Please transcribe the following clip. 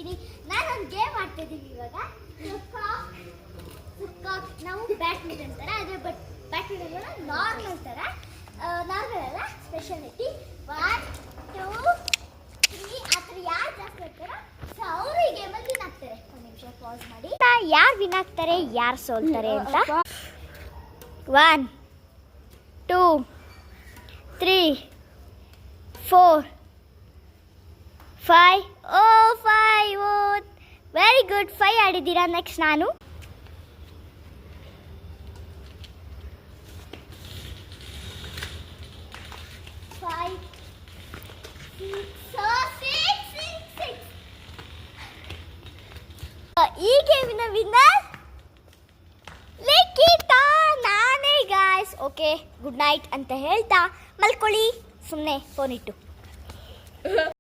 ಹೇಳ್ತೀನಿ. ನಾನೊಂದು ಗೇಮ್ ಆಡ್ತಿದ್ದೀವಿ ಇವಾಗ. ನಾವು ಬ್ಯಾಡ್ಮಿಂಟನ್ ಥರ ಅದೇ, ಬಟ್ ಬ್ಯಾಡ್ಮಿಂಟನ್ ನಾರ್ಮಲ್ ಥರ, ನಾರ್ಮಲ್ ಅಲ್ಲ, ಸ್ಪೆಷಾಲಿಟಿ 1 2 3 ಆ ಥರ ಯಾರು ಜಾಸ್ತಿ ಆಗ್ತಾರೋ ಸೊ ಅವರು ಈ ಗೇಮಲ್ಲಿ ವಿನ್ ಆಗ್ತಾರೆ. ಒಂದು ನಿಮಿಷ ಪಾಸ್ ಮಾಡಿ. ಯಾರು ವಿನ್ ಆಗ್ತಾರೆ, ಯಾರು ಸೋಲ್ತಾರೆ ಅಂತ. 1 2 3 4 5 5 ವೆರಿ ಗುಡ್. 5 ಆಡಿದ್ದೀರಾ. ನೆಕ್ಸ್ಟ್ ನಾನು. 5 6 ಈ ಗೇಮಿನ ವಿನ್ನರ್ ಲಿಖಿತಾ, ನಾನೇ ಗಾಯ್ಸ್. ಓಕೆ, ಗುಡ್ ನೈಟ್ ಅಂತ ಹೇಳ್ತಾ ಮಲ್ಕೊಳ್ಳಿ ಸುಮ್ಮನೆ ಫೋನ್ ಇಟ್ಟು.